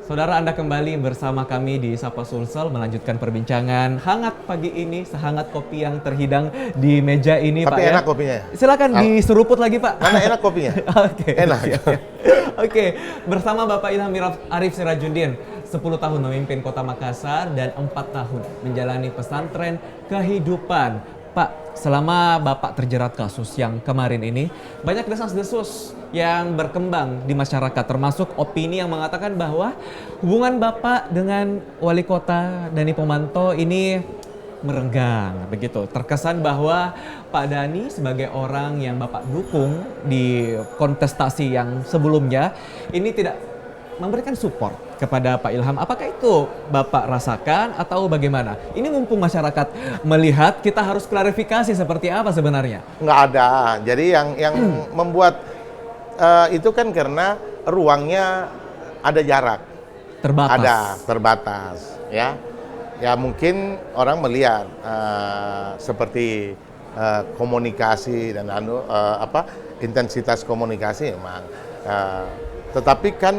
Saudara, Anda kembali bersama kami di Sapa Sulsel melanjutkan perbincangan hangat pagi ini, sehangat kopi yang terhidang di meja ini, Tapi Pak. enak Ya. kopinya. Silakan diseruput lagi, Pak. Mana enak kopinya? Oke. Enak. Oke, bersama Bapak Ilham Arif Sirajuddin, 10 tahun memimpin Kota Makassar dan 4 tahun menjalani pesantren kehidupan. Pak, selama Bapak terjerat kasus yang kemarin ini, banyak desas-desus yang berkembang di masyarakat, termasuk opini yang mengatakan bahwa hubungan Bapak dengan Wali Kota Dani Pomanto ini merenggang, begitu. Terkesan bahwa Pak Dani sebagai orang yang Bapak dukung di kontestasi yang sebelumnya, ini tidak memberikan support kepada Pak Ilham. Apakah itu Bapak rasakan atau bagaimana? Ini mumpung masyarakat melihat, kita harus klarifikasi seperti apa sebenarnya. Nggak ada. Jadi yang membuat itu kan karena ruangnya ada jarak. Terbatas. Ada, terbatas. Ya, ya mungkin orang melihat seperti komunikasi dan intensitas komunikasi memang. Tetapi kan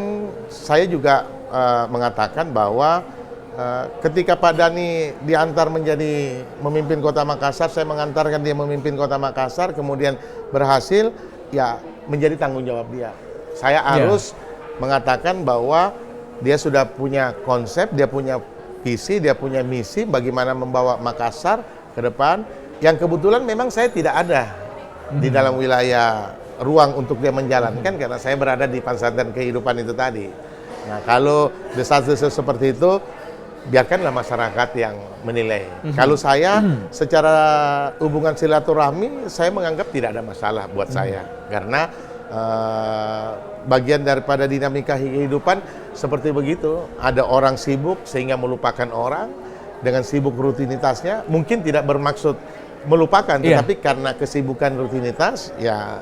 saya juga mengatakan bahwa ketika Pak Dani diantar menjadi memimpin Kota Makassar, saya mengantarkan dia memimpin Kota Makassar, kemudian berhasil, ya menjadi tanggung jawab dia. Saya harus mengatakan bahwa dia sudah punya konsep, dia punya visi, dia punya misi bagaimana membawa Makassar ke depan, yang kebetulan memang saya tidak ada di dalam wilayah ruang untuk dia menjalankan karena saya berada di pesantren kehidupan itu tadi. Nah, kalau desas-desus seperti itu, biarkanlah masyarakat yang menilai. Kalau saya secara hubungan silaturahmi, saya menganggap tidak ada masalah buat saya. Karena bagian daripada dinamika kehidupan seperti begitu. Ada orang sibuk sehingga melupakan orang dengan sibuk rutinitasnya. Mungkin tidak bermaksud melupakan, tetapi karena kesibukan rutinitas, ya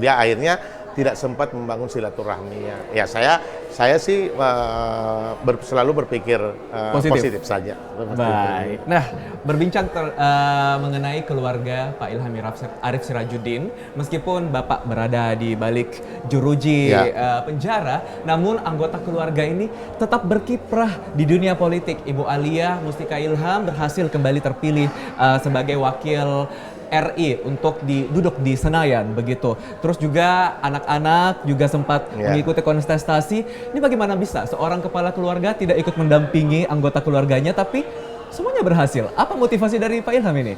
dia akhirnya tidak sempat membangun silaturahmi. Ya saya sih selalu berpikir positif saja. Baik. Nah, berbincang mengenai keluarga Pak Ilham Arif Sirajuddin, meskipun Bapak berada di balik jeruji penjara, namun anggota keluarga ini tetap berkiprah di dunia politik. Ibu Alia Mustika Ilham berhasil kembali terpilih sebagai wakil RI untuk duduk di Senayan, begitu. Terus juga anak-anak juga sempat mengikuti kontestasi. Ini bagaimana bisa seorang kepala keluarga tidak ikut mendampingi anggota keluarganya, tapi semuanya berhasil? Apa motivasi dari Pak Ilham ini?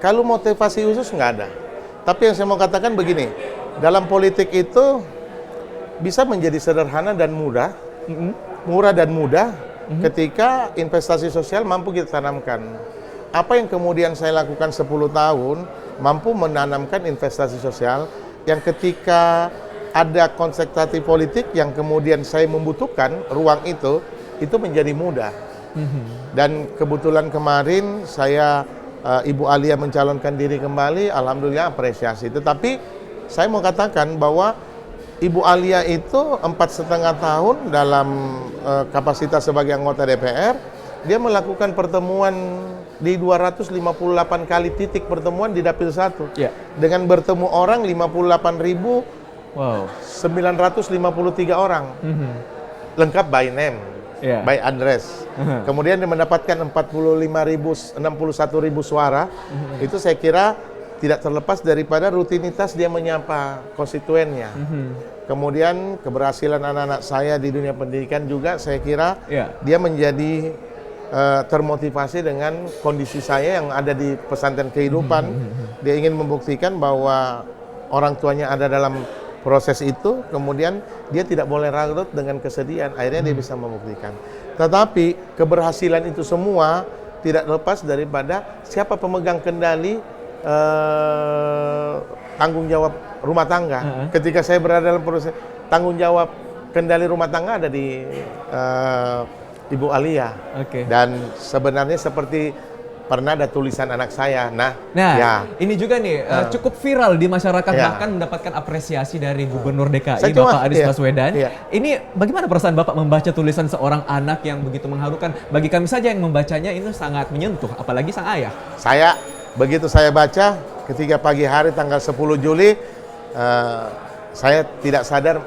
Kalau motivasi khusus nggak ada. Tapi yang saya mau katakan begini, dalam politik itu bisa menjadi sederhana dan mudah, murah dan mudah ketika investasi sosial mampu kita tanamkan. Apa yang kemudian saya lakukan 10 tahun, mampu menanamkan investasi sosial yang ketika ada konsentrasi politik yang kemudian saya membutuhkan ruang itu menjadi mudah. Dan kebetulan kemarin saya, Ibu Alia mencalonkan diri kembali, alhamdulillah apresiasi. Tetapi saya mau katakan bahwa Ibu Alia itu 4,5 tahun dalam kapasitas sebagai anggota DPR, dia melakukan pertemuan di 258 kali titik pertemuan di Dapil 1. Dengan bertemu orang 58.953 orang. Lengkap by name, by address. Kemudian dia mendapatkan 61.000 suara. Itu saya kira tidak terlepas daripada rutinitas dia menyapa konstituennya. Kemudian keberhasilan anak-anak saya di dunia pendidikan juga saya kira dia menjadi termotivasi dengan kondisi saya yang ada di pesantren kehidupan. Dia ingin membuktikan bahwa orang tuanya ada dalam proses itu, kemudian dia tidak boleh larut dengan kesedihan. Akhirnya dia bisa membuktikan. Tetapi keberhasilan itu semua tidak lepas daripada siapa pemegang kendali tanggung jawab rumah tangga. Ketika saya berada dalam proses tanggung jawab kendali rumah tangga ada di Ibu Alia. Dan sebenarnya seperti pernah ada tulisan anak saya. Nah ini juga nih cukup viral di masyarakat, bahkan mendapatkan apresiasi dari Gubernur DKI Bapak Anies Baswedan. Ini bagaimana perasaan Bapak membaca tulisan seorang anak yang begitu mengharukan? Bagi kami saja yang membacanya ini sangat menyentuh, apalagi sang ayah. Begitu saya baca ketika pagi hari tanggal 10 Juli, saya tidak sadar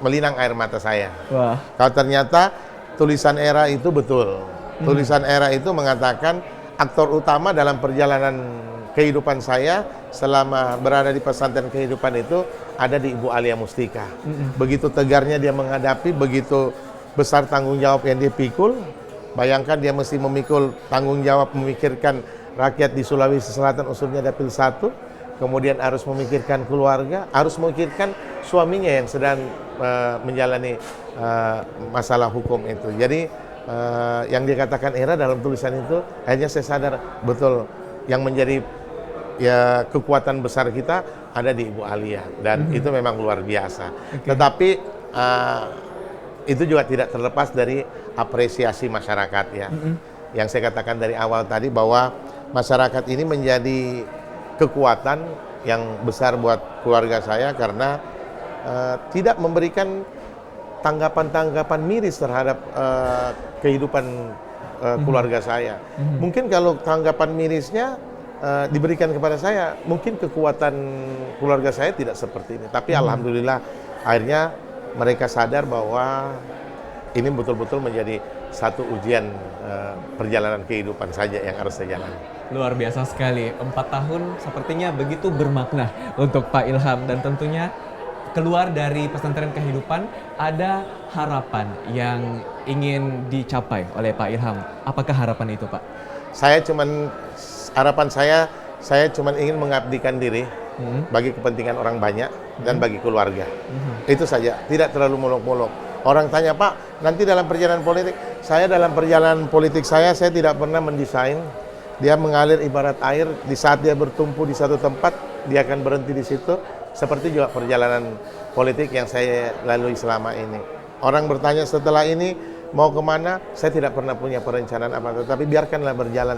melinang air mata saya. Wah. Kalau ternyata tulisan Era itu betul. Tulisan Era itu mengatakan aktor utama dalam perjalanan kehidupan saya selama berada di pesantren kehidupan itu ada di Ibu Alia Mustika. Begitu tegarnya dia menghadapi, begitu besar tanggung jawab yang dia pikul. Bayangkan dia mesti memikul tanggung jawab memikirkan rakyat di Sulawesi Selatan usulnya Dapil 1, kemudian harus memikirkan keluarga, harus memikirkan suaminya yang sedang menjalani masalah hukum itu. Jadi yang dikatakan Era dalam tulisan itu, akhirnya saya sadar betul yang menjadi ya kekuatan besar kita ada di Ibu Alia, dan itu memang luar biasa. Tetapi itu juga tidak terlepas dari apresiasi masyarakat ya. Yang saya katakan dari awal tadi bahwa masyarakat ini menjadi kekuatan yang besar buat keluarga saya karena tidak memberikan tanggapan-tanggapan miris terhadap kehidupan keluarga saya. Mungkin kalau tanggapan mirisnya diberikan kepada saya, mungkin kekuatan keluarga saya tidak seperti ini. Tapi alhamdulillah akhirnya mereka sadar bahwa ini betul-betul menjadi satu ujian perjalanan kehidupan saja yang harus saya jalani. Luar biasa sekali, 4 tahun sepertinya begitu bermakna untuk Pak Ilham, dan tentunya keluar dari pesantren kehidupan ada harapan yang ingin dicapai oleh Pak Ilham. Apakah harapan itu, Pak? Harapan saya cuman ingin mengabdikan diri bagi kepentingan orang banyak dan bagi keluarga. Itu saja, tidak terlalu muluk-muluk. Orang tanya, Pak, nanti dalam perjalanan politik saya tidak pernah mendesain. Dia mengalir ibarat air, di saat dia bertumpu di satu tempat, dia akan berhenti di situ. Seperti juga perjalanan politik yang saya lalui selama ini. Orang bertanya setelah ini mau kemana, saya tidak pernah punya perencanaan apa, tetapi biarkanlah berjalan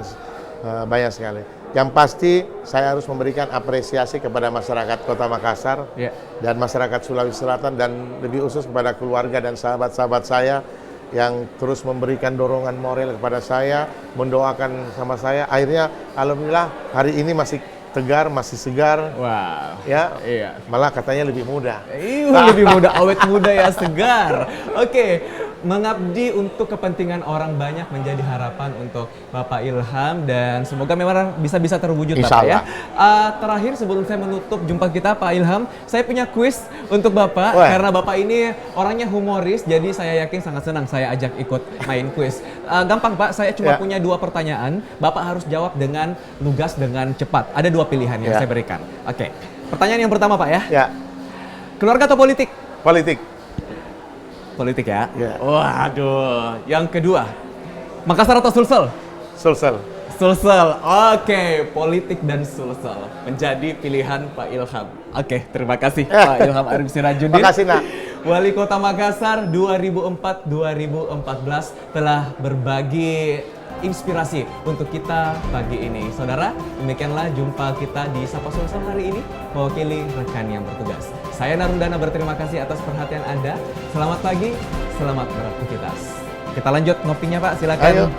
banyak sekali. Yang pasti saya harus memberikan apresiasi kepada masyarakat Kota Makassar dan masyarakat Sulawesi Selatan, dan lebih khusus kepada keluarga dan sahabat-sahabat saya yang terus memberikan dorongan moral kepada saya, mendoakan sama saya. Akhirnya alhamdulillah hari ini masih tegar, masih segar. Wow. Ya. Iya. Malah katanya lebih muda. Lebih muda, awet muda ya, segar. Oke. Mengabdi untuk kepentingan orang banyak menjadi harapan untuk Bapak Ilham, dan semoga memang bisa terwujud, Bapak ya. Terakhir sebelum saya menutup jumpa kita Pak Ilham, saya punya kuis untuk Bapak. Karena Bapak ini orangnya humoris, jadi saya yakin sangat senang saya ajak ikut main kuis. Gampang Pak, saya cuma punya 2 pertanyaan. Bapak harus jawab dengan lugas, dengan cepat. Ada 2 pilihan yang saya berikan. Oke. Pertanyaan yang pertama Pak ya. Keluarga atau politik? Politik. Politik ya? Waduh. Yang kedua, Makassar atau Sulsel? Sulsel. Sulsel. Oke, politik dan Sulsel menjadi pilihan Pak Ilham. Oke, terima kasih Pak Ilham Arif Sirajuddin. Terima kasih, Nak. Wali Kota Makassar 2004-2014 telah berbagi inspirasi untuk kita pagi ini. Saudara, demikianlah jumpa kita di Sapa Sulsel hari ini, mewakili rekan yang bertugas. Saya Narundana berterima kasih atas perhatian Anda. Selamat pagi, selamat beraktivitas. Kita lanjut ngopinya Pak, silakan. Ayo.